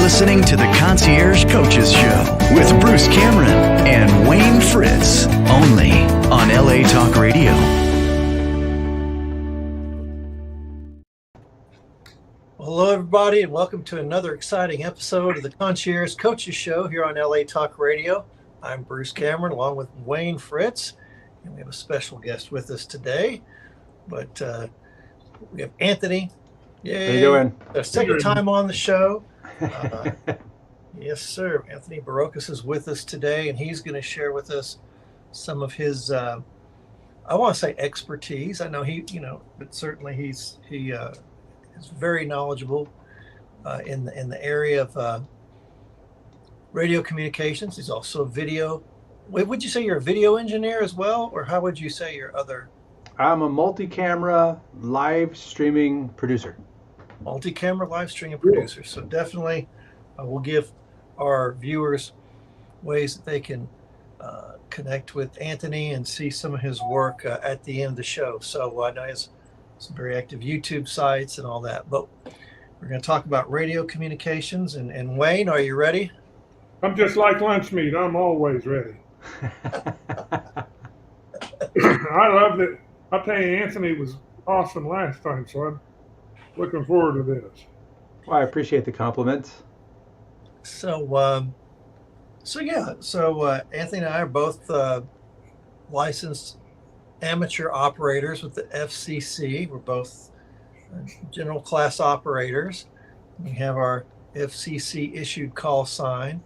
listening to the Concierge Coaches Show with Bruce Cameron and Wayne Fritz, only on LA Talk Radio. Hello, everybody, and welcome to another exciting episode of the Concierge Coaches Show here on LA Talk Radio. I'm Bruce Cameron, along with Wayne Fritz, and we have a special guest with us today. But we have Anthony. Yay. How you doing? Our second time on the show. Yes, sir. Anthony Barocas is with us today, and he's going to share with us some of his, I want to say expertise. I know but certainly he is very knowledgeable in the area of radio communications. He's also a video. Would you say you're a video engineer as well, or how would you say your other? I'm a multi-camera live streaming producer. Multi-camera live streaming producer. So definitely we'll give our viewers ways that they can connect with Anthony and see some of his work at the end of the show. So I know he has some very active YouTube sites and all that. But we're going to talk about radio communications. And Wayne, are you ready? I'm just like lunch meat. I'm always ready. I loved it. I'll tell you, Anthony was awesome last time, so I'm looking forward to this. Well, I appreciate the compliments. So Anthony and I are both licensed amateur operators with the FCC. We're both general class operators. We have our FCC issued call sign.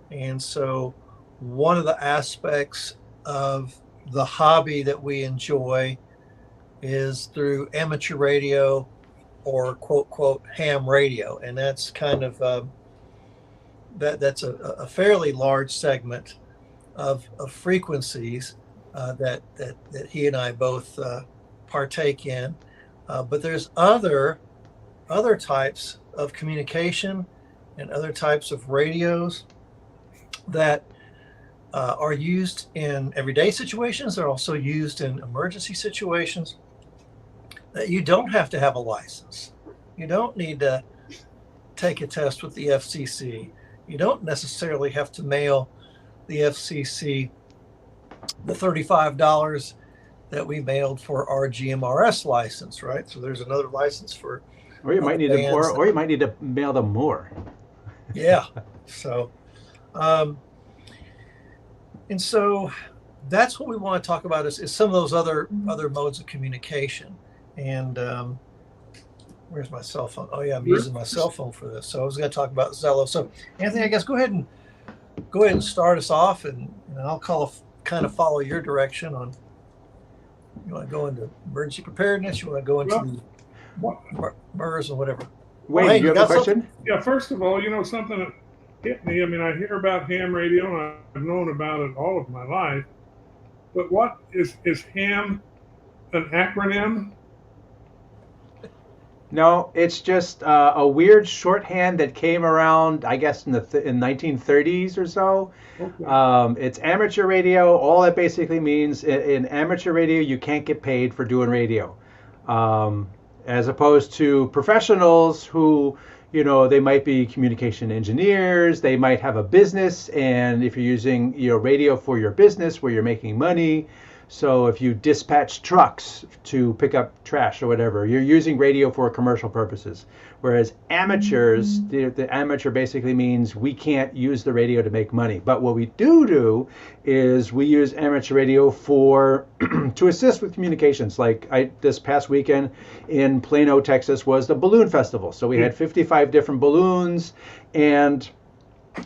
And so one of the aspects of the hobby that we enjoy is through amateur radio or quote ham radio. And that's kind of that's a fairly large segment of frequencies that he and I both partake in. But there's other types of communication and other types of radios that are used in everyday situations. They're also used in emergency situations that you don't have to have a license. You don't need to take a test with the FCC. You don't necessarily have to mail the FCC the $35 that we mailed for our GMRS license, right? So there's another license for. Or you might need to, or you might need to mail them more. Yeah. So. And so that's what we want to talk about is some of those other modes of communication. And where's my cell phone? Oh yeah, I'm using my cell phone for this. So I was going to talk about Zello. So Anthony, I guess go ahead and start us off, and I'll kind of follow your direction on. You want to go into emergency preparedness? You want to go into MERS or whatever? Wayne, you have a question? Something? Yeah. First of all, something that hit me. I mean, I hear about ham radio, and I've known about it all of my life. But what is ham an acronym? No, it's just a weird shorthand that came around, I guess, in 1930s or so. Okay. It's amateur radio. All that basically means in amateur radio, you can't get paid for doing radio, as opposed to professionals who, they might be communication engineers. They might have a business, and if you're using radio for your business where you're making money. So if you dispatch trucks to pick up trash or whatever, you're using radio for commercial purposes. Whereas amateurs, the amateur basically means we can't use the radio to make money. But what we do is we use amateur radio for to assist with communications. Like this past weekend in Plano, Texas was the balloon festival. So we had 55 different balloons, and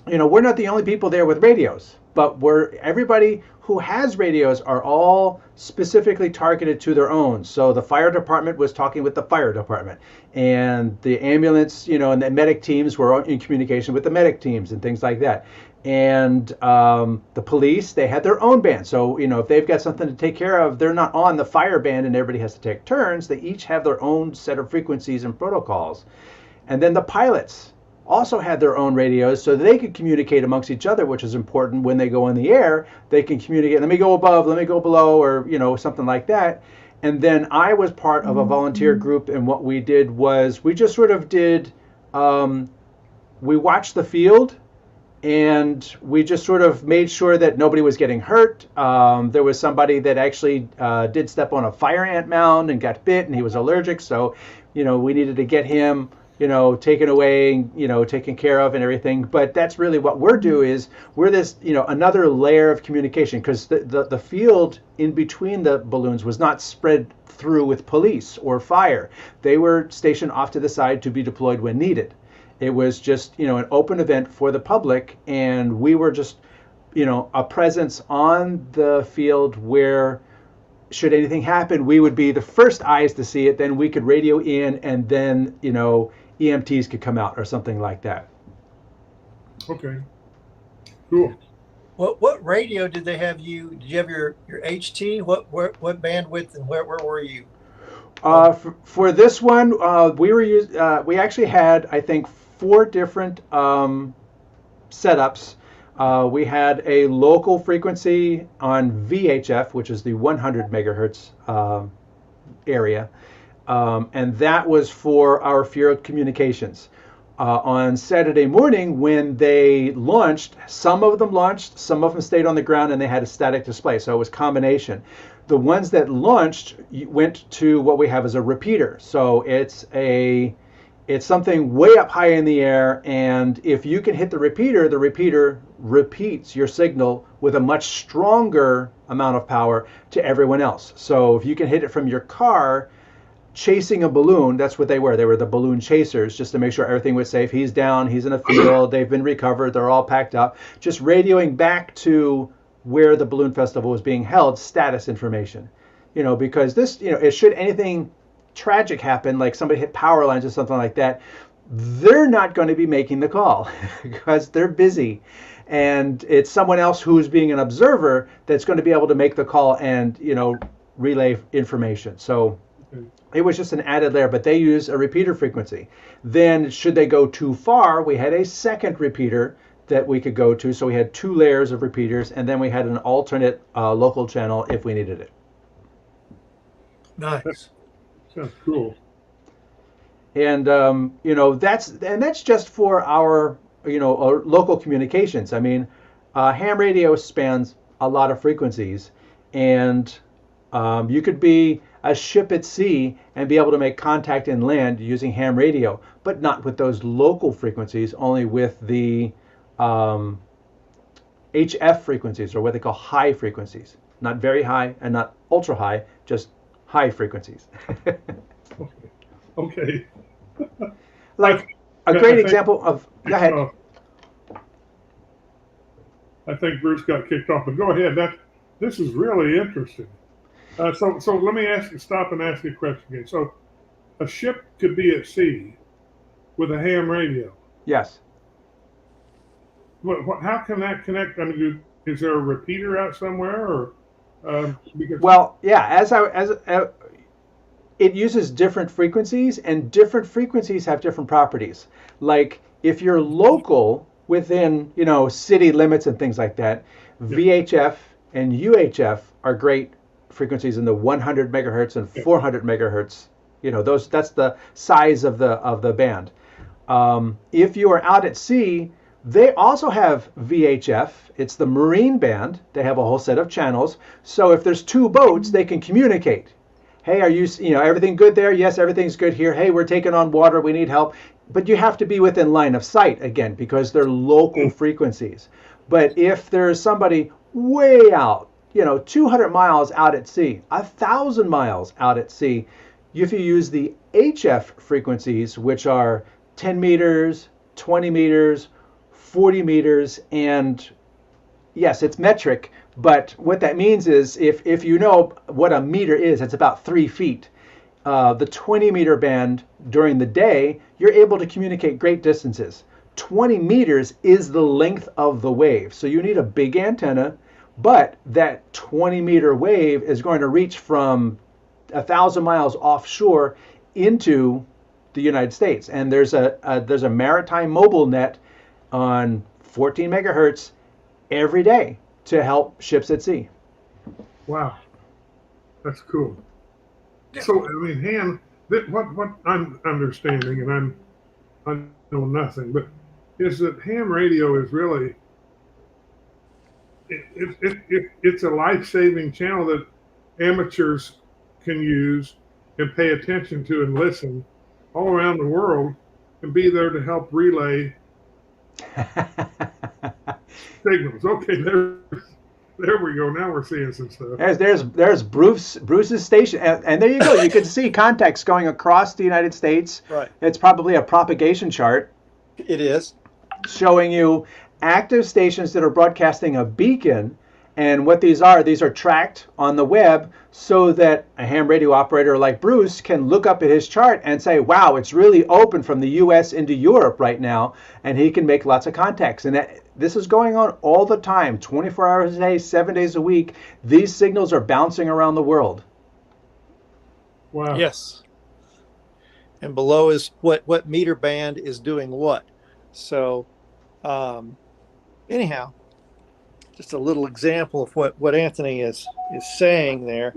we're not the only people there with radios, but everybody who has radios are all specifically targeted to their own. So the fire department was talking with the fire department, and the ambulance, and the medic teams were in communication with the medic teams and things like that. And the police, they had their own band. So, if they've got something to take care of, they're not on the fire band and everybody has to take turns. They each have their own set of frequencies and protocols. And then the pilots also had their own radios so they could communicate amongst each other, which is important when they go in the air. They can communicate, let me go above, let me go below, or something like that. And then I was part of a volunteer group, and what we did was we just sort of did we watched the field, and we just sort of made sure that nobody was getting hurt. There was somebody that actually did step on a fire ant mound and got bit, and he was allergic. So, we needed to get him, taken away, taken care of and everything. But that's really what we're doing is we're this, another layer of communication, because the field in between the balloons was not spread through with police or fire. They were stationed off to the side to be deployed when needed. It was just, an open event for the public, and we were just, a presence on the field where, should anything happen, we would be the first eyes to see it. Then we could radio in, and then, EMTs could come out or something like that. Okay. Cool. What radio did they have you? Did you have your HT? What bandwidth, and where were you? For this one, we actually had, I think, 4 different setups. We had a local frequency on VHF, which is the 100 megahertz area, and that was for our field communications. On Saturday morning, when they launched, some of them stayed on the ground, and they had a static display, so it was combination. The ones that launched went to what we have as a repeater. So it's something way up high in the air, and if you can hit the repeater repeats your signal with a much stronger amount of power to everyone else. So if you can hit it from your car chasing a balloon, that's what they were. They were the balloon chasers, just to make sure everything was safe. He's down, he's in a field, they've been recovered, they're all packed up. Just radioing back to where the balloon festival was being held, status information. Because this, should anything tragic happen, like somebody hit power lines or something like that, they're not going to be making the call because they're busy. And it's someone else who's being an observer that's going to be able to make the call and, relay information. So it was just an added layer, but they use a repeater frequency. Then should they go too far, we had a second repeater that we could go to. So we had 2 layers of repeaters, and then we had an alternate local channel if we needed it. Nice. Sounds cool. And that's just for our our local communications. I mean, ham radio spans a lot of frequencies, and you could be a ship at sea and be able to make contact inland using ham radio, but not with those local frequencies, only with the HF frequencies, or what they call high frequencies. Not very high and not ultra high, just high frequencies. Okay. Like a great example of, go ahead. I think Bruce got kicked off, but go ahead. This is really interesting. So let me stop and ask you a question again. So a ship could be at sea with a ham radio. Yes. How can that connect? I mean, is there a repeater out somewhere, or Well, yeah. It uses different frequencies, and different frequencies have different properties. Like if you're local within, city limits and things like that, VHF and UHF are great frequencies in the 100 megahertz and 400 megahertz. That's the size of the band. If you are out at sea, they also have VHF. It's the marine band. They have a whole set of channels. So if there's 2 boats, they can communicate. Hey, are you everything good there? Yes, everything's good here. Hey, we're taking on water. We need help. But you have to be within line of sight, again, because they're local frequencies. But if there's somebody way out, 200 miles out at sea, 1,000 miles out at sea, if you use the HF frequencies, which are 10 meters, 20 meters, 40 meters, and yes, it's metric, but what that means is if you know what a meter is, it's about 3 feet. The 20 meter band during the day, you're able to communicate great distances. 20 meters is the length of the wave. So you need a big antenna, but that 20 meter wave is going to reach from 1,000 miles offshore into the United States. And there's a maritime mobile net on 14 megahertz every day to help ships at sea. Wow, that's cool. So I mean, ham. What I'm understanding, and I know nothing, but is that ham radio is really it's a life-saving channel that amateurs can use and pay attention to and listen all around the world and be there to help relay signals. Okay, there we go. Now we're seeing some stuff. There's Bruce's station, and there you go. You can see contacts going across the United States. Right. It's probably a propagation chart It is. showing you active stations that are broadcasting a beacon. And what these are tracked on the web so that a ham radio operator like Bruce can look up at his chart and say, wow, it's really open from the US into Europe right now. And he can make lots of contacts. And this is going on all the time, 24 hours a day, 7 days a week. These signals are bouncing around the world. Wow. Yes. And below is what meter band is doing what. So anyhow, just a little example of what Anthony is saying there.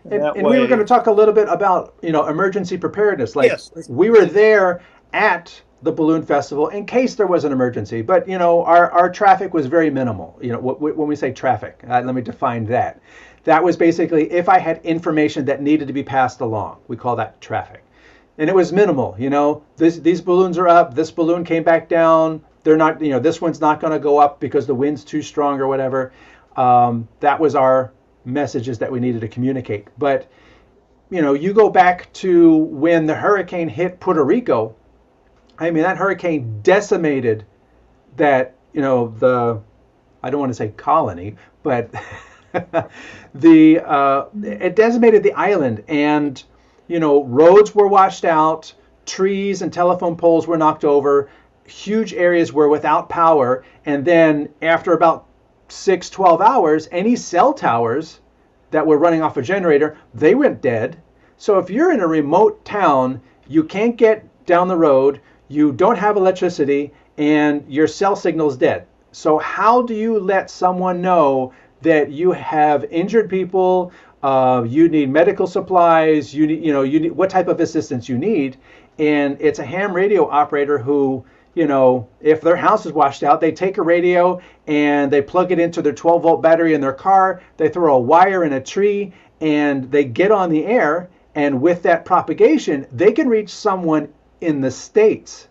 And we were going to talk a little bit about, emergency preparedness. Like, yes, we were there at the balloon festival in case there was an emergency, but our traffic was very minimal. When we say traffic, let me define that. That was basically if I had information that needed to be passed along. We call that traffic, and it was minimal. These balloons are up. This balloon came back down. They're not. This one's not going to go up because the wind's too strong or whatever. That was our messages that we needed to communicate. But you go back to when the hurricane hit Puerto Rico. I mean, that hurricane decimated that, I don't want to say colony, but it decimated the island, and, roads were washed out, trees and telephone poles were knocked over, huge areas were without power, and then after about 12 hours, any cell towers that were running off a generator, they went dead. So if you're in a remote town, you can't get down the road, you don't have electricity, and your cell signal's dead. So how do you let someone know that you have injured people, you need medical supplies, you need what type of assistance you need? And it's a ham radio operator who, if their house is washed out, they take a radio and they plug it into their 12-volt battery in their car, they throw a wire in a tree, and they get on the air, and with that propagation, they can reach someone in the States,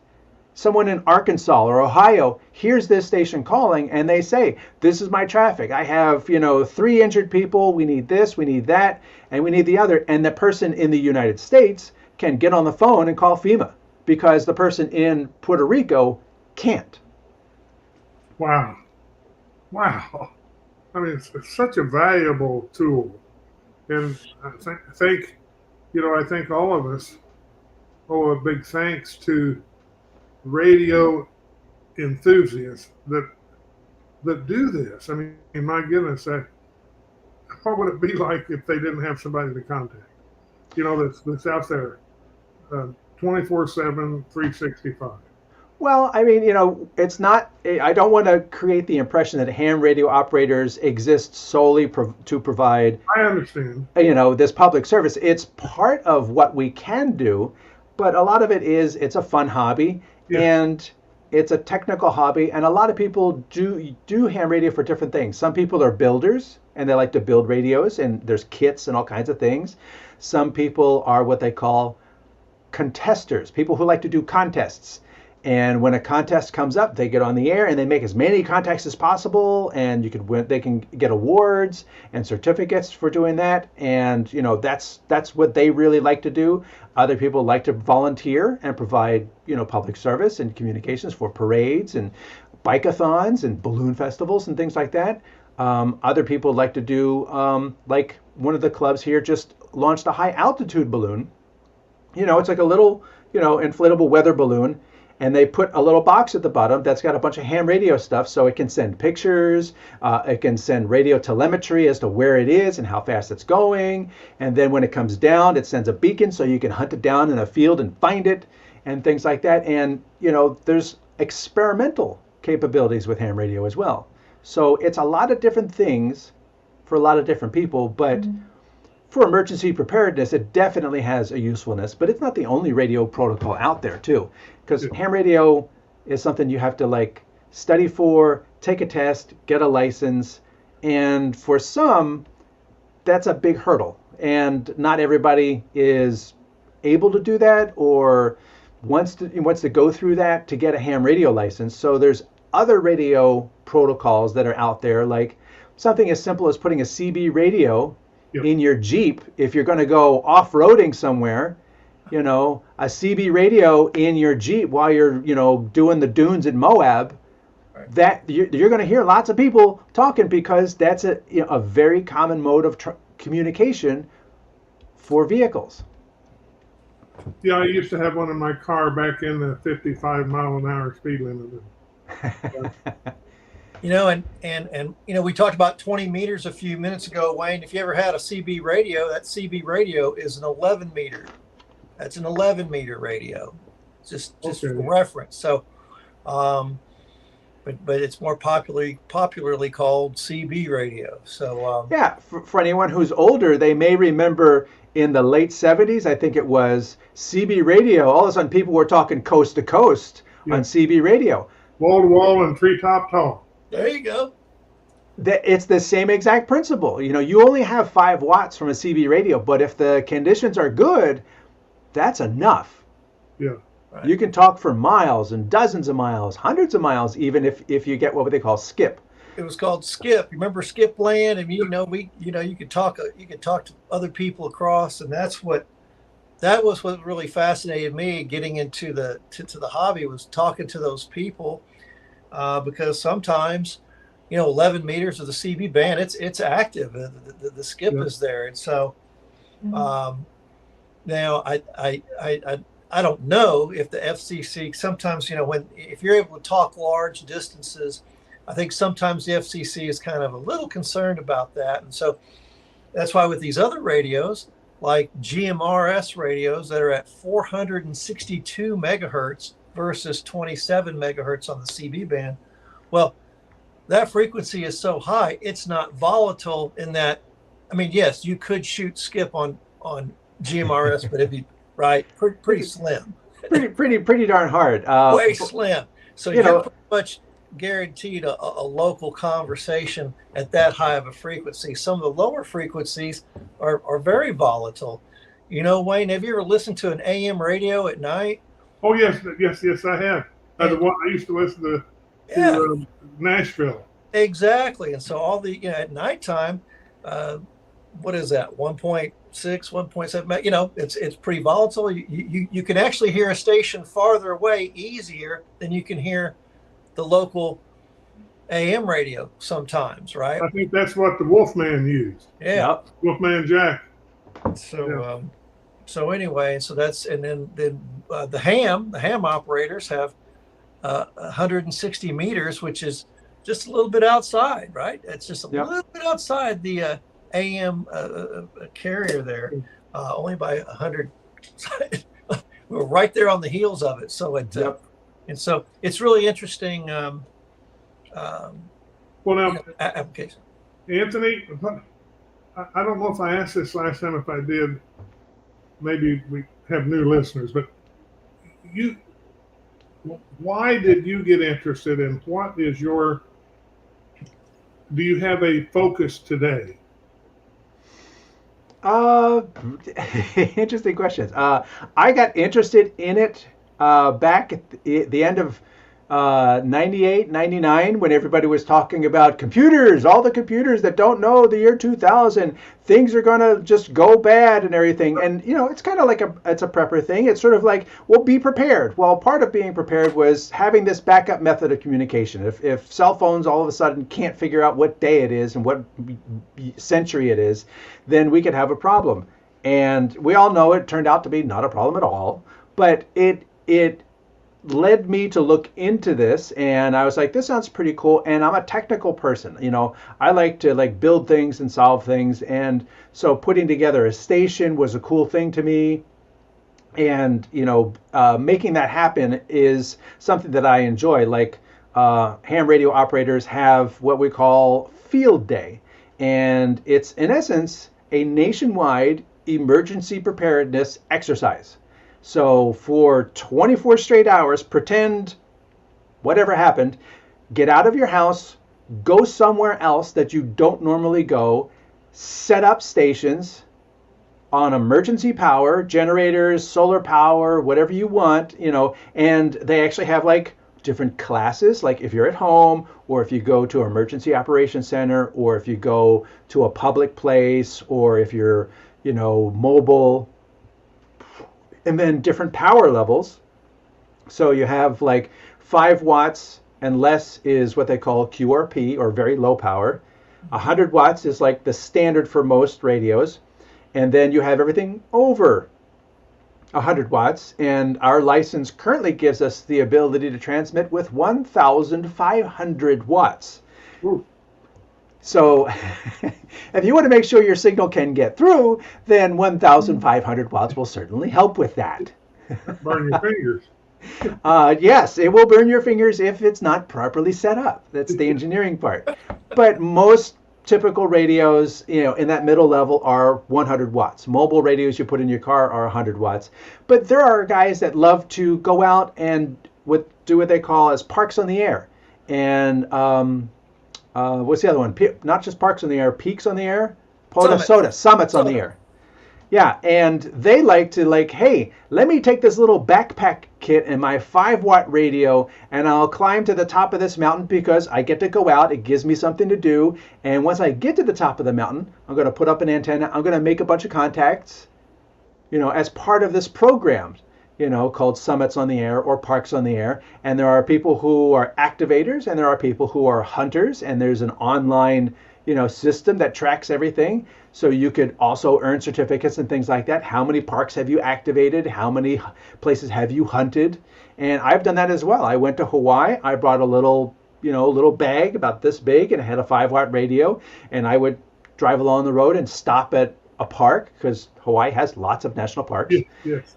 someone in Arkansas or Ohio hears this station calling, and they say, this is my traffic. I have, 3 injured people. We need this, we need that, and we need the other. And the person in the United States can get on the phone and call FEMA because the person in Puerto Rico can't. Wow. I mean, it's such a valuable tool. And I think all of us owe a big thanks to radio enthusiasts that do this. I mean, my goodness, what would it be like if they didn't have somebody to contact? That's out there 24/7, 365. Well, I mean, it's not, I don't want to create the impression that ham radio operators exist solely to provide, I understand, this public service. It's part of what we can do, but a lot of it it's a fun hobby, yes, and it's a technical hobby, and a lot of people do ham radio for different things. Some people are builders, and they like to build radios, and there's kits and all kinds of things. Some people are what they call contesters, people who like to do contests. And when a contest comes up, they get on the air and they make as many contacts as possible, and they can get awards and certificates for doing that. And that's what they really like to do. Other people like to volunteer and provide public service and communications for parades and bike-a-thons and balloon festivals and things like that. Other people like to do like one of the clubs here just launched a high altitude balloon. It's like a little inflatable weather balloon. And they put a little box at the bottom that's got a bunch of ham radio stuff, so it can send pictures, it can send radio telemetry as to where it is and how fast it's going. And then when it comes down, it sends a beacon so you can hunt it down in a field and find it and things like that. And, there's experimental capabilities with ham radio as well. So it's a lot of different things for a lot of different people, but for emergency preparedness, it definitely has a usefulness, but it's not the only radio protocol out there too. Because ham radio is something you have to like study for, take a test, get a license, and for some, that's a big hurdle. And not everybody is able to do that or wants to go through that to get a ham radio license. So there's other radio protocols that are out there, like something as simple as putting a CB radio in your Jeep. If you're going to go off-roading somewhere, a CB radio in your Jeep while you're, doing the dunes in Moab, that you're going to hear lots of people talking because that's a very common mode of communication for vehicles. Yeah, I used to have one in my car back in the 55-mile-an-hour speed limit. We talked about 20 meters a few minutes ago, Wayne. If you ever had a CB radio, that CB radio is an 11 meter. That's an 11 meter radio, just for reference. So, but it's more popularly called CB radio. So for anyone who's older, they may remember in the late 70s, I think it was, CB radio. All of a sudden, people were talking coast to coast on CB radio. Wall to wall and treetop tall. There you go. It's the same exact principle. You only have 5 watts from a CB radio, but if the conditions are good, that's enough. Yeah. Right. You can talk for miles and dozens of miles, hundreds of miles, even if you get what they call skip. It was called Skip. Remember Skip Land? And you could talk to other people across, and that was what really fascinated me getting into the hobby, was talking to those people, because sometimes 11 meters of the CB band, it's active. The skip is there, and so now I don't know if the FCC sometimes if you're able to talk large distances, I think sometimes the FCC is kind of a little concerned about that. And so that's why with these other radios, like GMRS radios that are at 462 megahertz versus 27 megahertz on the CB band, well, that frequency is so high, it's not volatile in that. I mean, yes, you could shoot skip on GMRS, but it'd be pretty slim. Pretty darn hard. Way slim. So you're pretty much guaranteed a local conversation at that high of a frequency. Some of the lower frequencies are very volatile. Wayne, have you ever listened to an AM radio at night? Oh, yes, I have. The one I used to listen to Nashville. Exactly. And so all the, at nighttime, what is that? 1.6, 1.7, it's pretty volatile. You can actually hear a station farther away easier than you can hear the local AM radio sometimes, right? I think that's what the Wolfman used. Yeah. Wolfman Jack. So anyway, so that's, and then the ham operators have 160 meters, which is just a little bit outside, right? It's just a little bit outside the AM carrier there, only by 100. We're right there on the heels of it. So and so it's really interesting. Application. Anthony, I don't know if I asked this last time. If I did, maybe we have new listeners. But why did you get interested in? What is your? Do you have a focus today? Interesting questions. I got interested in it back at the end of 98, 99, when everybody was talking about computers, all the computers that don't know the year 2000, things are going to just go bad and everything. And, it's kind of like it's a prepper thing. It's sort of like, well, be prepared. Well, part of being prepared was having this backup method of communication. If cell phones all of a sudden can't figure out what day it is and what century it is, then we could have a problem. And we all know it turned out to be not a problem at all. But it led me to look into this, and I was like, this sounds pretty cool. And I'm a technical person, I like to build things and solve things, and so putting together a station was a cool thing to me. And making that happen is something that I enjoy. Ham radio operators have what we call field day, and it's in essence a nationwide emergency preparedness exercise. So for 24 straight hours, pretend whatever happened, get out of your house, go somewhere else that you don't normally go, set up stations on emergency power, generators, solar power, whatever you want, and they actually have like different classes, like if you're at home or if you go to an emergency operations center or if you go to a public place or if you're, mobile, and then different power levels. So you have like 5 watts and less is what they call QRP, or very low power. 100 watts is like the standard for most radios. And then you have everything over 100 watts. And our license currently gives us the ability to transmit with 1,500 watts. Ooh. So if you want to make sure your signal can get through, then 1,500 watts will certainly help with that. Burn your fingers. Yes, it will burn your fingers if it's not properly set up. That's the engineering part. But most typical radios, in that middle level are 100 watts. Mobile radios you put in your car are 100 watts. But there are guys that love to go out and do what they call as parks on the air. And what's the other one? Not just parks on the air, peaks on the air? Summits on the air. Yeah, and they like to hey, let me take this little backpack kit and my 5-watt radio and I'll climb to the top of this mountain because I get to go out. It gives me something to do. And once I get to the top of the mountain, I'm going to put up an antenna. I'm going to make a bunch of contacts, as part of this program, called Summits on the Air or Parks on the Air. And there are people who are activators and there are people who are hunters. And there's an online, system that tracks everything. So you could also earn certificates and things like that. How many parks have you activated? How many places have you hunted? And I've done that as well. I went to Hawaii. I brought a little bag about this big and it had a 5-watt radio. And I would drive along the road and stop at a park because Hawaii has lots of national parks. Yes.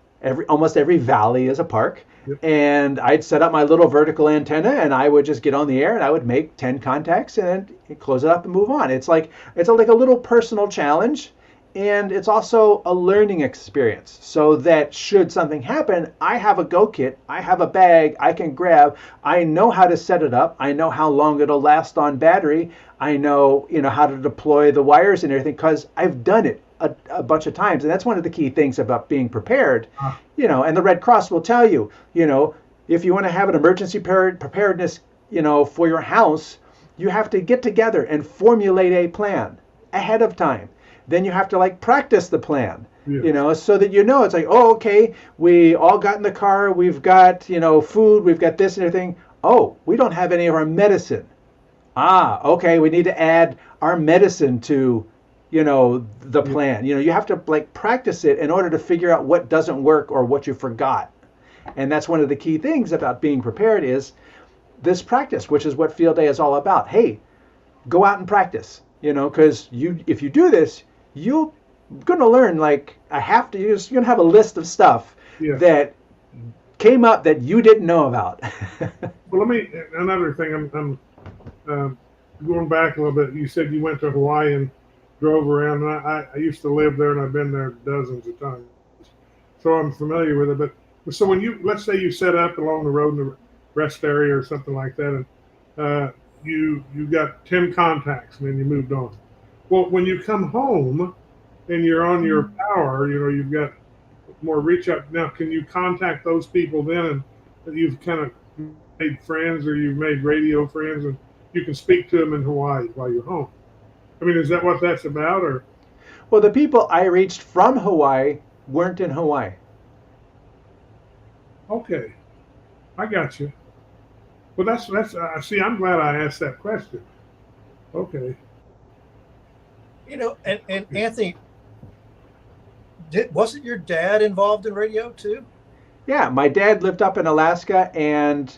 Almost every valley is a park. Yep. And I'd set up my little vertical antenna and I would just get on the air and I would make 10 contacts and then close it up and move on. It's like a little personal challenge, and it's also a learning experience so that should something happen, I have a go kit, I have a bag I can grab, I know how to set it up, I know how long it'll last on battery, I know, how to deploy the wires and everything because I've done it a bunch of times. And that's one of the key things about being prepared, and the Red Cross will tell you, if you want to have an emergency preparedness, for your house, you have to get together and formulate a plan ahead of time. Then you have to practice the plan, so that it's like, oh, okay, we all got in the car, we've got, food, we've got this and everything. Oh, we don't have any of our medicine. Okay, we need to add our medicine to the plan. You have to practice it in order to figure out what doesn't work or what you forgot. And that's one of the key things about being prepared is this practice, which is what field day is all about. Hey, go out and practice, because if you do this, you're going to learn you're going to have a list of stuff that came up that you didn't know about. Well, another thing, I'm going back a little bit. You said you went to Hawaii and drove around, and I used to live there, and I've been there dozens of times, so I'm familiar with it. But so when let's say you set up along the road in the rest area or something like that, and you got 10 contacts, and then you moved on. Well, when you come home and you're on your power, you've got more reach out. Now, can you contact those people then, and you've kind of made friends or you've made radio friends, and you can speak to them in Hawaii while you're home? Is that what that's about, or? Well, the people I reached from Hawaii weren't in Hawaii. Okay, I got you. Well, that's. See, I'm glad I asked that question. Okay. And Anthony, wasn't your dad involved in radio too? Yeah, my dad lived up in Alaska, and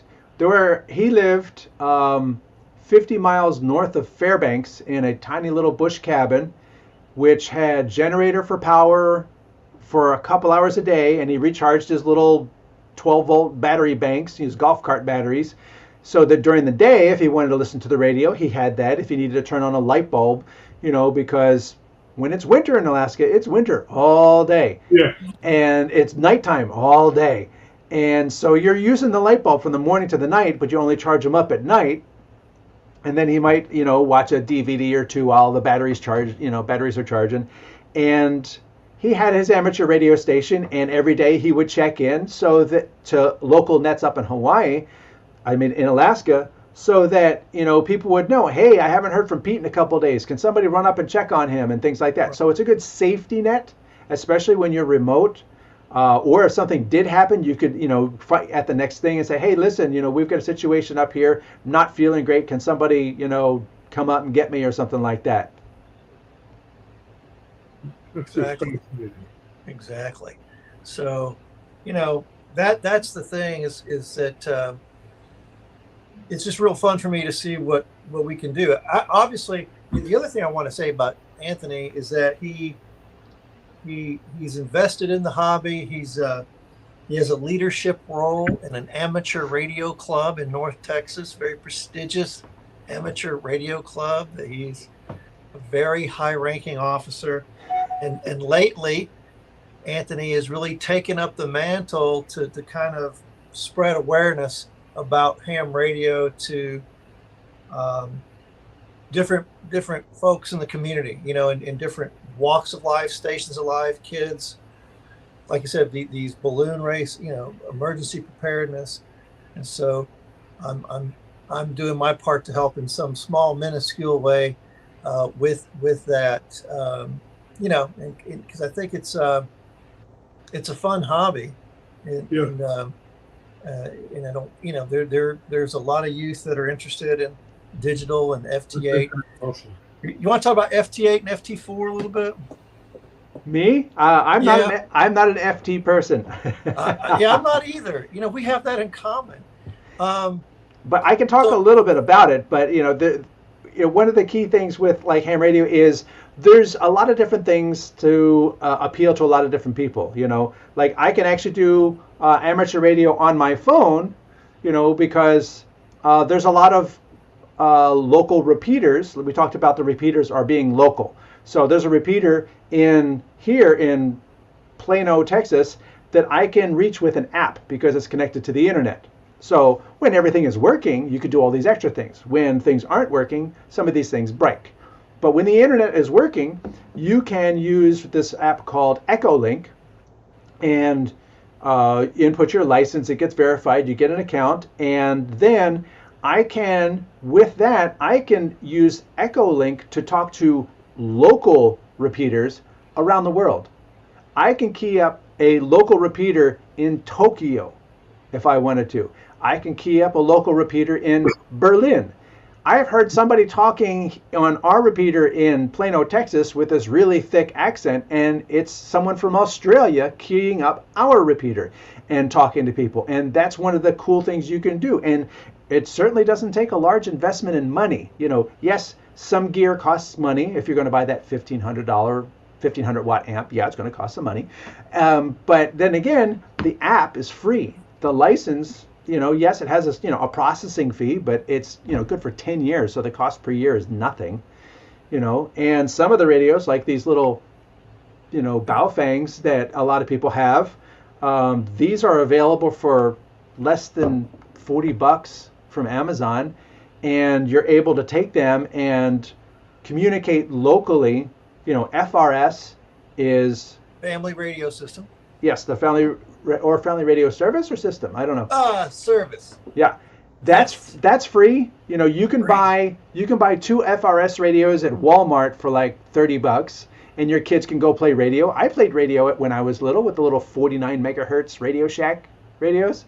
he lived 50 miles north of Fairbanks in a tiny little bush cabin, which had generator for power for a couple hours a day, and he recharged his little 12-volt battery banks, his golf cart batteries, so that during the day, if he wanted to listen to the radio, he had that. If he needed to turn on a light bulb, because when it's winter in Alaska, it's winter all day. Yeah. And it's nighttime all day. And so you're using the light bulb from the morning to the night, but you only charge them up at night. And then he might, watch a DVD or two while the batteries are charging. And he had his amateur radio station, and every day he would check in so that to local nets up in in Alaska, so that, people would know, hey, I haven't heard from Pete in a couple of days. Can somebody run up and check on him and things like that? So it's a good safety net, especially when you're remote. Or if something did happen, you could, fight at the next thing and say, hey, listen, we've got a situation up here, not feeling great. Can somebody, come up and get me or something like that? Exactly. So, that's the thing is that it's just real fun for me to see what we can do. Obviously, the other thing I want to say about Anthony is that he's invested in the hobby. He has a leadership role in an amateur radio club in North Texas, very prestigious amateur radio club. He's a very high-ranking officer, and lately, Anthony has really taken up the mantle to kind of spread awareness about ham radio to different folks in the community, in different walks of life, stations of life, kids, like I said, these balloon race, emergency preparedness. And so I'm doing my part to help in some small, minuscule way with that, because I think it's a fun hobby. And I don't, there's a lot of youth that are interested in digital and FT8. Awesome. You want to talk about FT8 and FT4 a little bit? Me? I'm not an FT person. I'm not either. We have that in common. But I can talk a little bit about it. But one of the key things with like ham radio is there's a lot of different things to appeal to a lot of different people. Like I can actually do amateur radio on my phone, because there's a lot of local repeaters. We talked about the repeaters are being local. So there's a repeater here in Plano, Texas, that I can reach with an app because it's connected to the internet. So when everything is working, you could do all these extra things. When things aren't working, some of these things break. But when the internet is working, you can use this app called EchoLink and input your license. It gets verified. You get an account, and then I can use EchoLink to talk to local repeaters around the world. I can key up a local repeater in Tokyo if I wanted to. I can key up a local repeater in Berlin. I've heard somebody talking on our repeater in Plano, Texas with this really thick accent, and it's someone from Australia keying up our repeater and talking to people. And that's one of the cool things you can do. And it certainly doesn't take a large investment in money. Yes, some gear costs money. If you're going to buy that $1,500 1500 watt amp, yeah, it's going to cost some money. But then again, the app is free. The license, yes, it has a processing fee, but it's, good for 10 years. So the cost per year is nothing, and some of the radios, like these little, Baofangs that a lot of people have, these are available for less than $40 from Amazon, and you're able to take them and communicate locally. FRS is Family Radio System. Yes, the family radio service or system. I don't know. Service. Yeah, that's free. You can buy 2 FRS radios at Walmart for like $30, and your kids can go play radio. I played radio when I was little with the little 49 megahertz Radio Shack radios.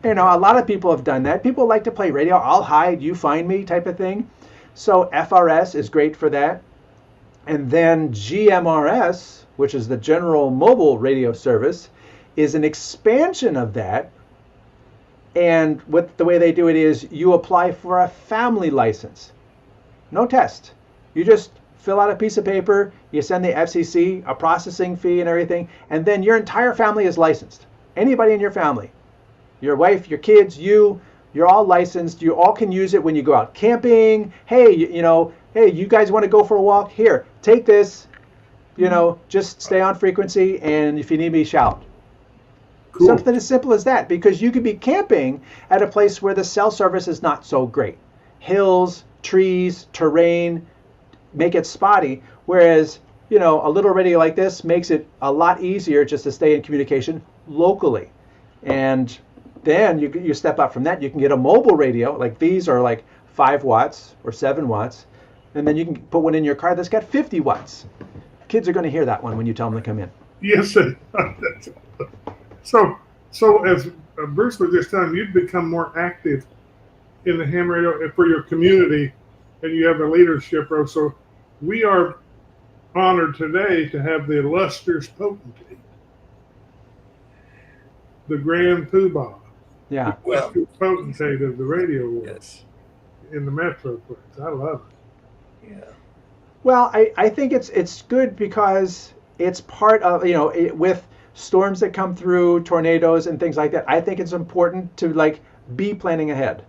A lot of people have done that. People like to play radio. I'll hide, you find me type of thing. So FRS is great for that. And then GMRS, which is the General Mobile Radio Service, is an expansion of that. And the way they do it is you apply for a family license. No test. You just fill out a piece of paper, you send the FCC, a processing fee and everything, and then your entire family is licensed. Anybody in your family. Your wife, your kids, you're all licensed. You all can use it when you go out camping. Hey, hey, you guys want to go for a walk? Here, take this. Just stay on frequency, and if you need me, shout. Cool. Something as simple as that, because you could be camping at a place where the cell service is not so great. Hills, trees, terrain make it spotty, whereas, a little radio like this makes it a lot easier just to stay in communication locally. And then you step up from that, you can get a mobile radio, like these are like 5 watts or 7 watts, and then you can put one in your car that's got 50 watts. Kids are going to hear that one when you tell them to come in. Yes. So as Bruce was just telling, you've become more active in the ham radio for your community, and you have a leadership role. So we are honored today to have the illustrious potentate, the Grand Poobah, Yeah. the illustrious potentate of the radio world Yes. in the Metroplex. I love it. Yeah. Well, I think it's good because it's part of, with storms that come through, tornadoes and things like that. I think it's important to be planning ahead,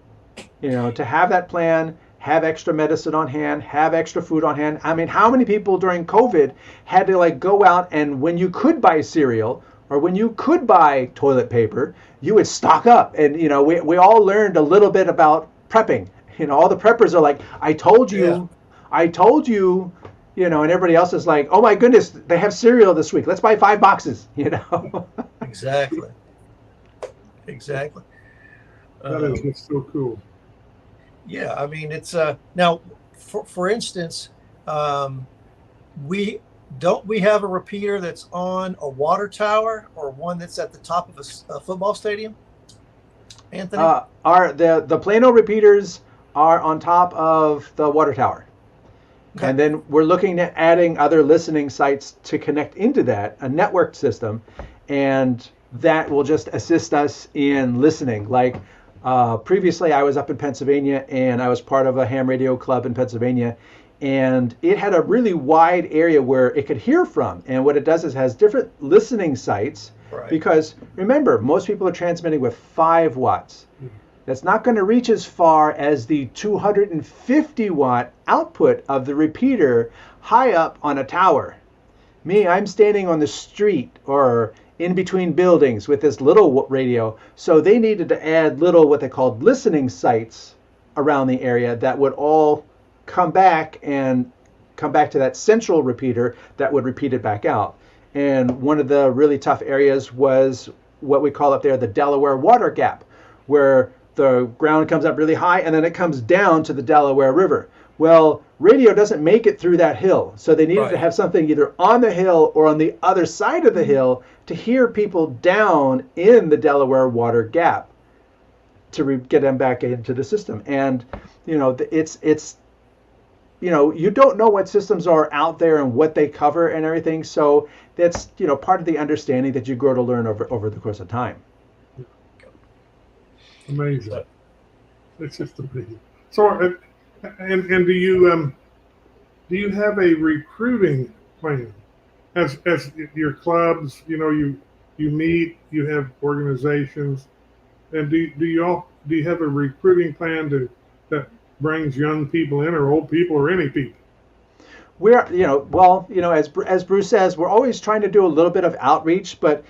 to have that plan, have extra medicine on hand, have extra food on hand. I mean, how many people during COVID had to go out, and when you could buy cereal or when you could buy toilet paper, you would stock up. And, we all learned a little bit about prepping. All the preppers are like, I told you, and everybody else is like, oh my goodness, they have cereal this week. Let's buy 5 boxes, Exactly. Exactly. That is just so cool. Yeah, I mean, it's now, for instance, we have a repeater that's on a water tower or one that's at the top of a football stadium, Anthony? The Plano repeaters are on top of the water tower. Okay. And then we're looking at adding other listening sites to connect into that, a networked system, and that will just assist us in listening. Previously, I was up in Pennsylvania, and I was part of a ham radio club in Pennsylvania, and it had a really wide area where it could hear from. And what it does is has different listening sites, Right. because remember, most people are transmitting with 5 watts. That's not going to reach as far as the 250 watt output of the repeater high up on a tower. Me, I'm standing on the street or in between buildings with this little radio. So they needed to add little what they called listening sites around the area that would all come back to that central repeater that would repeat it back out. And one of the really tough areas was what we call up there the Delaware Water Gap, where the ground comes up really high and then it comes down to the Delaware River. Well, radio doesn't make it through that hill, so they needed to have something either on the hill or on the other side of the hill to hear people down in the Delaware Water Gap to get them back into the system. And you don't know what systems are out there and what they cover and everything, so that's part of the understanding that you grow to learn over the course of time. Amazing. It's just amazing. So, and do you have a recruiting plan as your clubs? You meet, you have organizations, and do you have a recruiting plan that brings young people in, or old people, or any people? We're as Bruce says, we're always trying to do a little bit of outreach, but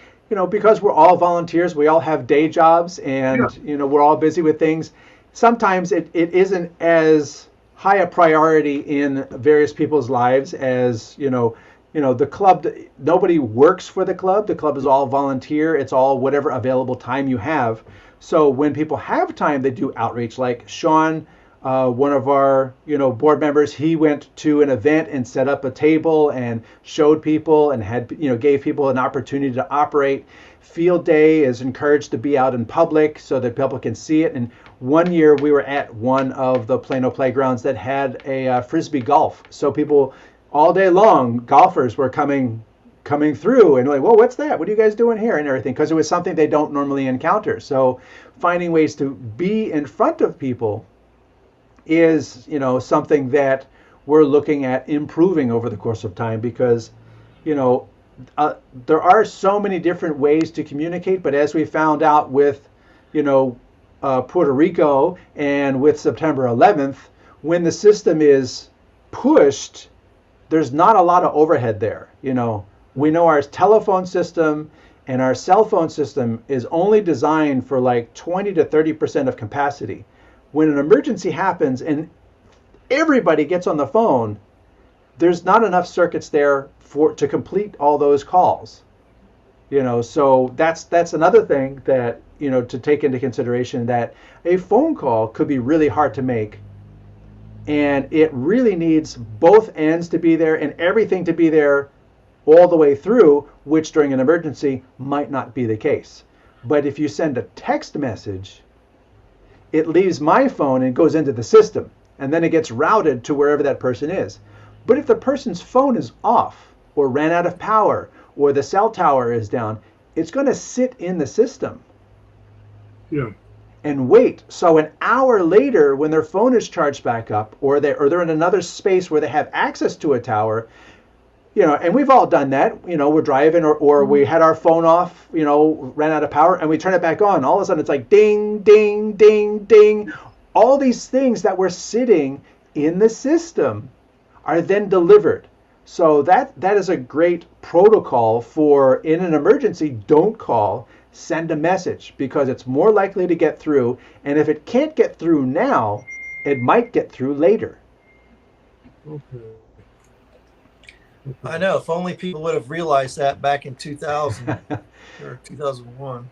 because we're all volunteers, we all have day jobs, and we're all busy with things. Sometimes it isn't as high a priority in various people's lives as the club. Nobody works for the club. The club is all volunteer. It's all whatever available time you have. So when people have time, they do outreach. Like Sean, one of our board members, he went to an event and set up a table and showed people and had gave people an opportunity to operate. Field day is encouraged to be out in public so that people can see it. And one year we were at one of the Plano playgrounds that had a frisbee golf. So people all day long, golfers were coming through and like, well, what's that? What are you guys doing here? And everything, because it was something they don't normally encounter. So finding ways to be in front of people is something that we're looking at improving over the course of time, because there are so many different ways to communicate, but as we found out with Puerto Rico and with September 11th, when the system is pushed, there's not a lot of overhead there. We know our telephone system And our cell phone system is only designed for like 20 to 30% of capacity. When an emergency happens and everybody gets on the phone, there's not enough circuits there to complete all those calls. So that's another thing that, to take into consideration, that a phone call could be really hard to make. And it really needs both ends to be there and everything to be there all the way through, which during an emergency might not be the case. But if you send a text message, it leaves my phone and goes into the system, and then it gets routed to wherever that person is. But if the person's phone is off, or ran out of power, or the cell tower is down, it's going to sit in the system. Yeah. And wait. So an hour later, when their phone is charged back up, or they're in another space where they have access to a tower, and we've all done that. We're driving, or we had our phone off, ran out of power, and we turn it back on. All of a sudden, it's like ding, ding, ding, ding. All these things that were sitting in the system are then delivered. So that is a great protocol for, in an emergency, don't call, send a message, because it's more likely to get through. And if it can't get through now, it might get through later. Okay. I know. If only people would have realized that back in 2000 or 2001,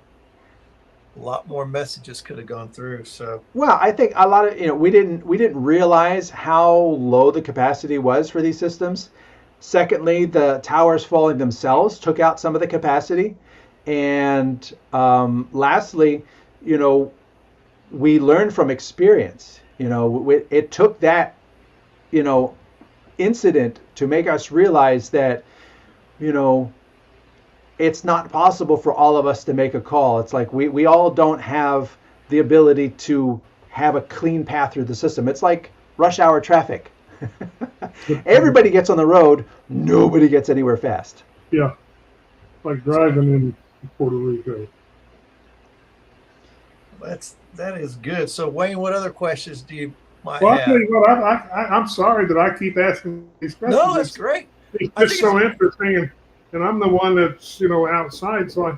a lot more messages could have gone through. So, well, I think a lot of we didn't realize how low the capacity was for these systems. Secondly, the towers falling themselves took out some of the capacity, and lastly, we learned from experience. It took that incident to make us realize that, it's not possible for all of us to make a call. It's like we all don't have the ability to have a clean path through the system. It's like rush hour traffic. Everybody gets on the road, nobody gets anywhere fast. Yeah, like driving in Puerto Rico. That is good. So, Wayne, what other questions do you might Well, I'll have? tell you what, I'm sorry that I keep asking these questions. No, that's great. It's I just think so interesting, and I'm the one that's outside, so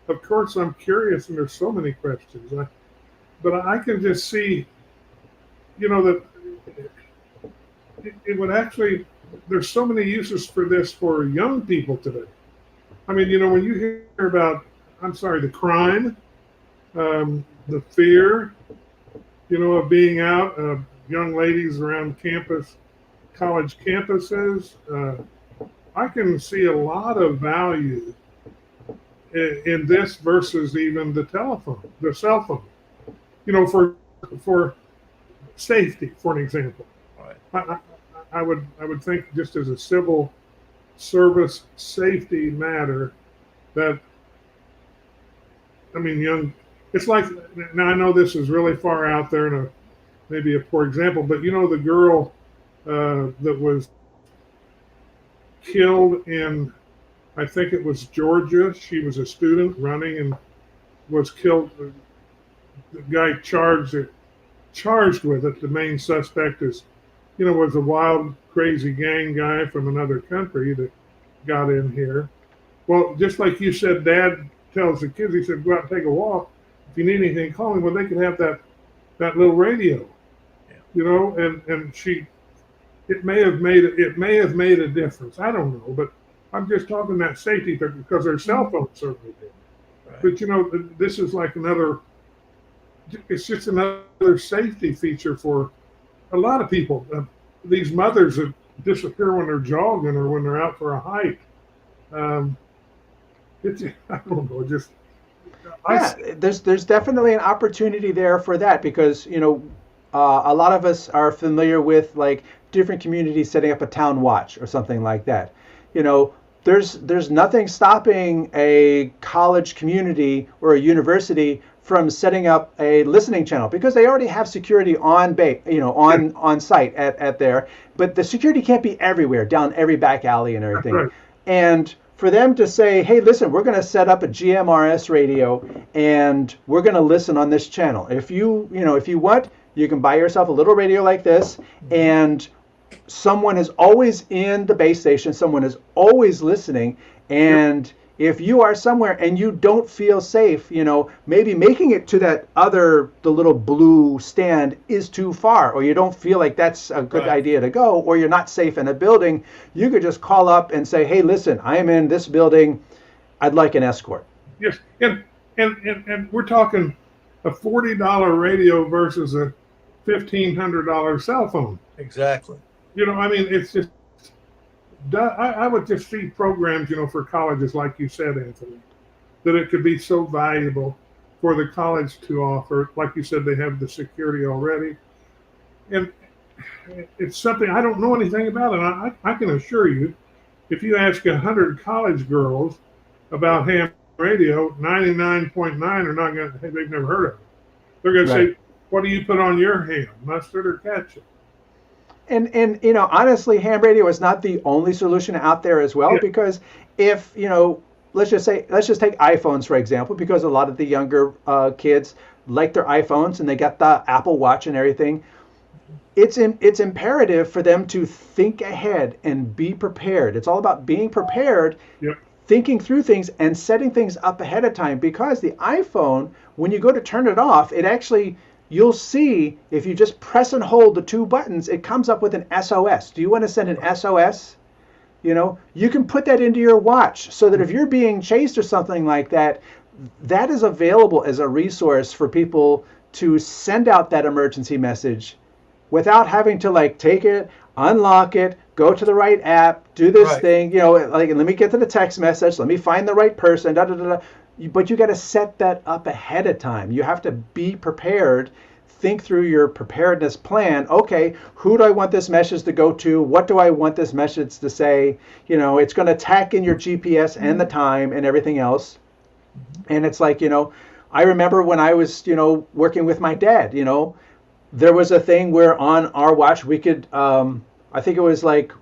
of course I'm curious, and there's so many questions. But I can just see, that it would actually. There's so many uses for this for young people today. I mean, when you hear about, the crime, the fear, of being out, young ladies around college campuses. I can see a lot of value in this versus even the cell phone. For safety, for an example. Right. I would think, just as a civil service safety matter, that it's like, now I know this is really far out there and maybe a poor example, but the girl that was killed in, I think it was Georgia. She was a student running and was killed. The guy charged with it, the main suspect was a wild, crazy gang guy from another country that got in here. Well, just like you said, Dad tells the kids, he said, go out and take a walk. If you need anything, call me. Well, they could have that little radio, and it may have made a difference. I don't know, but I'm just talking that safety because their cell phones certainly did. Right. But this is like it's just another safety feature for a lot of people. These mothers that disappear when they're jogging or when they're out for a hike. It's, I don't know, just. There's definitely an opportunity there for that, because a lot of us are familiar with like different communities setting up a town watch or something like that. There's nothing stopping a college community or a university from setting up a listening channel, because they already have security on site at there, but the security can't be everywhere, down every back alley and everything. Right. And for them to say, hey, listen, we're going to set up a GMRS radio and we're going to listen on this channel. If you want, you can buy yourself a little radio like this, and someone is always in the base station, someone is always listening, and if you are somewhere and you don't feel safe, maybe making it to the little blue stand is too far, or you don't feel like that's a good idea to go, or you're not safe in a building, you could just call up and say, hey, listen, I am in this building. I'd like an escort. Yes, and we're talking a $40 radio versus a $1,500 cell phone. Exactly. I mean, it's just, I would just see programs, for colleges, like you said, Anthony, that it could be so valuable for the college to offer. Like you said, they have the security already. And it's something I don't know anything about. And I can assure you, if you ask 100 college girls about ham radio, 99.9 are not going to, they've never heard of it. They're going to say, what do you put on your ham, mustard or ketchup? And honestly, ham radio is not the only solution out there as well, because if, let's just take iPhones, for example, because a lot of the younger kids like their iPhones and they got the Apple Watch and everything. It's imperative for them to think ahead and be prepared. It's all about being prepared, thinking through things and setting things up ahead of time, because the iPhone, when you go to turn it off, it actually, you'll see if you just press and hold the two buttons, it comes up with an SOS. Do you want to send an SOS? You can put that into your watch so that if you're being chased or something like that, that is available as a resource for people to send out that emergency message without having to take it, unlock it, go to the right app, do this thing, let me get to the text message, let me find the right person, da da da da. But you got to set that up ahead of time. You have to be prepared, think through your preparedness plan. Okay, who do I want this message to go to? What do I want this message to say? It's going to tack in your GPS and the time and everything else. And it's like, I remember when I was, working with my dad, there was a thing where on our watch we could, I think it was like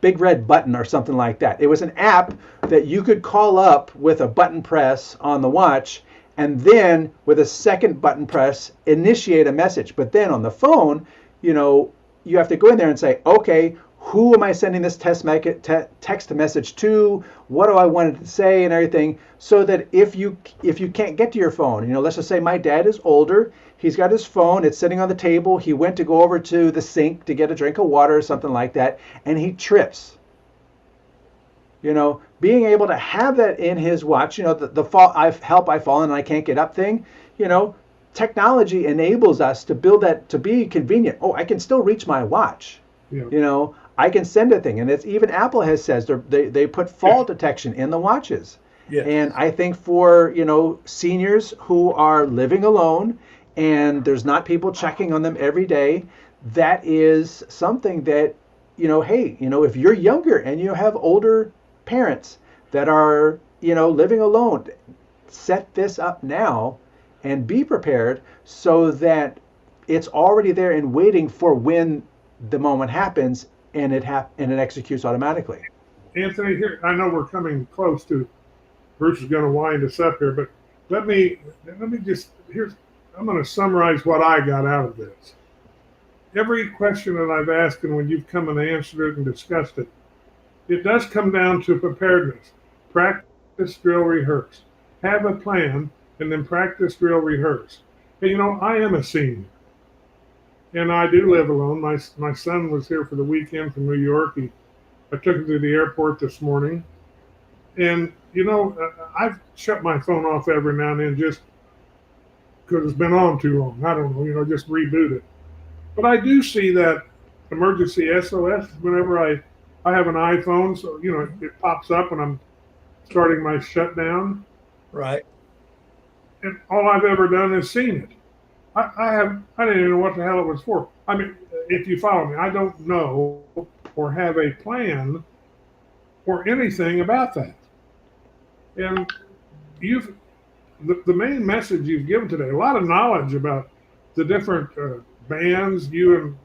Big Red Button or something like that. It was an app that you could call up with a button press on the watch, and then with a second button press, initiate a message. But then on the phone, you have to go in there and say, okay, who am I sending this text message to? What do I want it to say and everything? So that if you can't get to your phone, let's just say my dad is older. He's got his phone. It's sitting on the table. He went to go over to the sink to get a drink of water or something like that, and he trips. Being able to have that in his watch, the fall, I've fallen and I can't get up thing, technology enables us to build that to be convenient. Oh, I can still reach my watch. Yeah. I can send a thing. And it's even Apple has says they put fall detection in the watches. Yes. And I think for, seniors who are living alone and there's not people checking on them every day, that is something that, hey, if you're younger and you have older parents that are, living alone, set this up now and be prepared so that it's already there and waiting for when the moment happens and it executes automatically. Anthony, here, I know we're coming close to, Bruce is going to wind us up here, but let me just, I'm going to summarize what I got out of this. Every question that I've asked and when you've come and answered it and discussed it, it does come down to preparedness. Practice, drill, rehearse. Have a plan and then practice, drill, rehearse. And I am a senior. And I do live alone. My son was here for the weekend from New York. I took him to the airport this morning. And, I've shut my phone off every now and then just because it's been on too long. I don't know, just reboot it. But I do see that emergency SOS whenever I have an iPhone. So, it pops up when I'm starting my shutdown. Right. And all I've ever done is seen it. I didn't even know what the hell it was for. I mean, if you follow me, I don't know or have a plan or anything about that. And the main message you've given today, a lot of knowledge about the different bands you and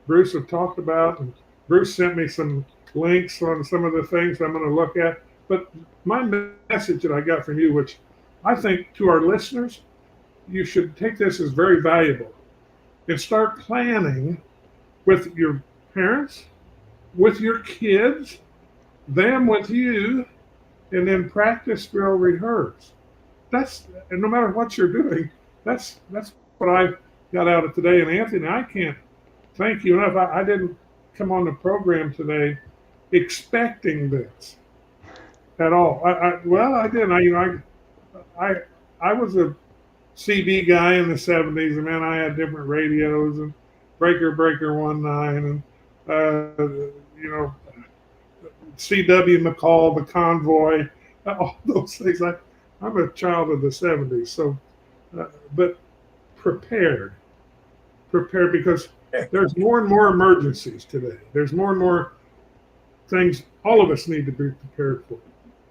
Bruce have talked about. And Bruce sent me some links on some of the things I'm going to look at. But my message that I got from you, which I think to our listeners, you should take this as very valuable and start planning with your parents, with your kids, them with you, and then practice, drill, rehearse. And no matter what you're doing, that's what I got out of today. And Anthony, I can't thank you enough. I didn't come on the program today expecting this at all. I didn't. I was a CD guy in the 70s, and man, I had different radios and Breaker 19 and C.W. McCall, the Convoy, all those things. I'm a child of the 70s, so but prepared because there's more and more emergencies today. There's more and more things all of us need to be prepared for.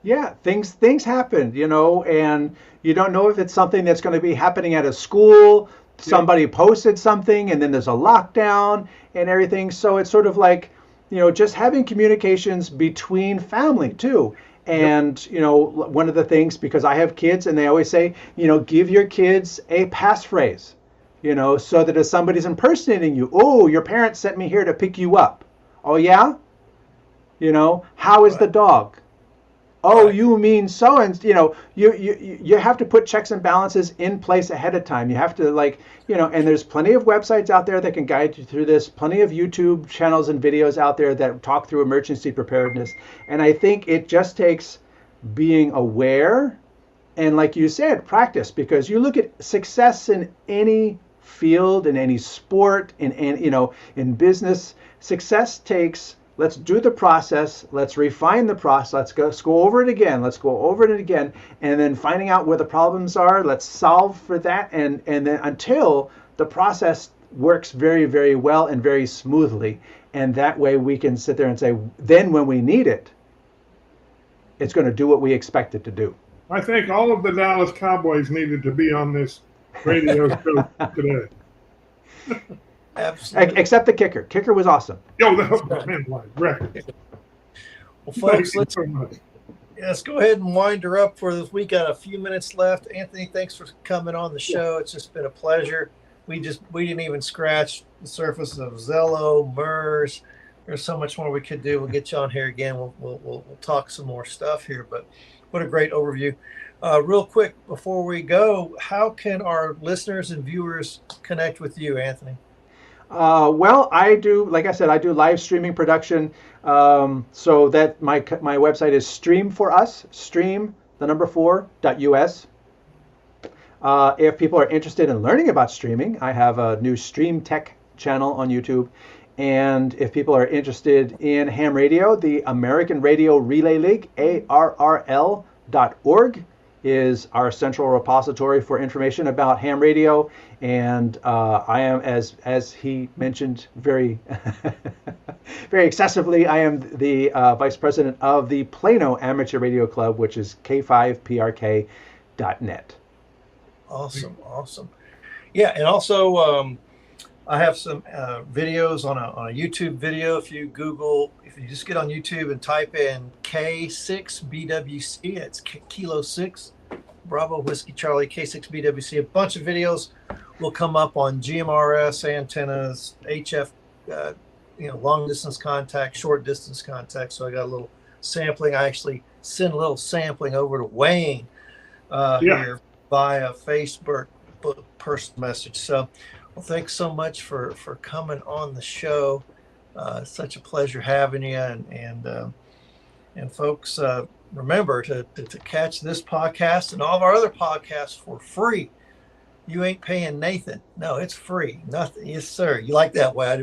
Yeah, things happen, and you don't know if it's something that's going to be happening at a school. Somebody posted something, and then there's a lockdown and everything. So it's sort of like, just having communications between family too. And, one of the things, because I have kids and they always say, give your kids a passphrase, so that if somebody's impersonating you, oh, your parents sent me here to pick you up. Oh, yeah? How is the dog? Oh, you mean so, and you have to put checks and balances in place ahead of time. You have to and there's plenty of websites out there that can guide you through this. Plenty of YouTube channels and videos out there that talk through emergency preparedness. And I think it just takes being aware and, like you said, practice. Because you look at success in any field, in any sport, in business, success takes. Let's do the process. Let's refine the process. Let's go over it again. Let's go over it again. And then finding out where the problems are. Let's solve for that. And then until the process works very, very well and very smoothly. And that way we can sit there and say, then when we need it, it's going to do what we expect it to do. I think all of the Dallas Cowboys needed to be on this radio show today. Absolutely. Except the kicker. Kicker was awesome. Yo, that man like record. Well, folks, let's go ahead and wind her up for this. We got a few minutes left. Anthony, thanks for coming on the show. It's just been a pleasure. We didn't even scratch the surface of Zello, MERS. There's so much more we could do. We'll get you on here again. We'll talk some more stuff here. But what a great overview. Real quick before we go, how can our listeners and viewers connect with you, Anthony? Well, I do, like I said, I do live streaming production. So that my website is stream4us.us. If people are interested in learning about streaming, I have a new Stream Tech channel on YouTube. And if people are interested in ham radio, the American Radio Relay League, ARRL.org, is our central repository for information about ham radio. And I am, as he mentioned very very excessively, I am the vice president of the Plano Amateur Radio Club, which is k5prk.net. Awesome. Yeah, and also I have some videos on a YouTube video. If you just get on YouTube and type in K6BWC, it's Kilo 6 Bravo Whiskey Charlie K6BWC. A bunch of videos will come up on GMRS antennas, HF, long distance contact, short distance contact. So I got a little sampling. I actually send a little sampling over to Wayne here via Facebook personal message. So, well, thanks so much for coming on the show. Such a pleasure having you. And folks, remember to catch this podcast and all of our other podcasts for free. You ain't paying Nathan. No, it's free. Nothing. Yes, sir. You like that way.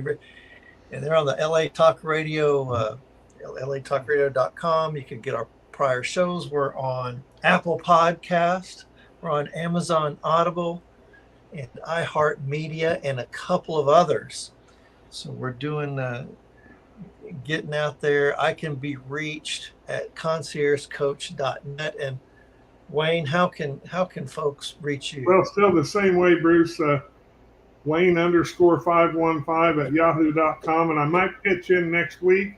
And they're on the LA Talk Radio, latalkradio.com. You can get our prior shows. We're on Apple Podcast. We're on Amazon Audible and iHeartMedia and a couple of others. So we're doing getting out there. I can be reached at conciergecoach.net. And Wayne, how can folks reach you? Well, still the same way, Bruce. Wayne_515 at yahoo.com. And I might pitch in next week.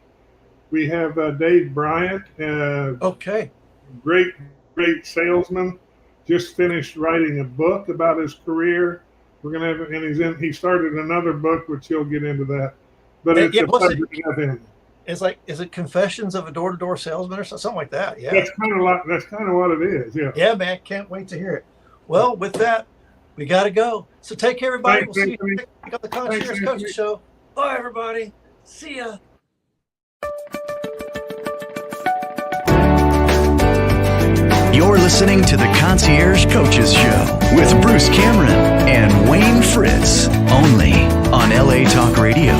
We have Dave Bryant. Okay. Great salesman. Just finished writing a book about his career. We're gonna have, and he started another book, which he'll get into that. But it's a pleasure to have him. It's like, is it Confessions of a Door-to-Door Salesman or something like that? Yeah. That's kind of what it is. Yeah. Yeah, man. Can't wait to hear it. Well, with that, we got to go. So take care, everybody. Thanks, We'll see you Anthony. next week on the Concierge Thanks, Coaches Anthony. Show. Bye, everybody. See ya. You're listening to the Concierge Coaches Show with Bruce Cameron and Wayne Fritz, only on LA Talk Radio.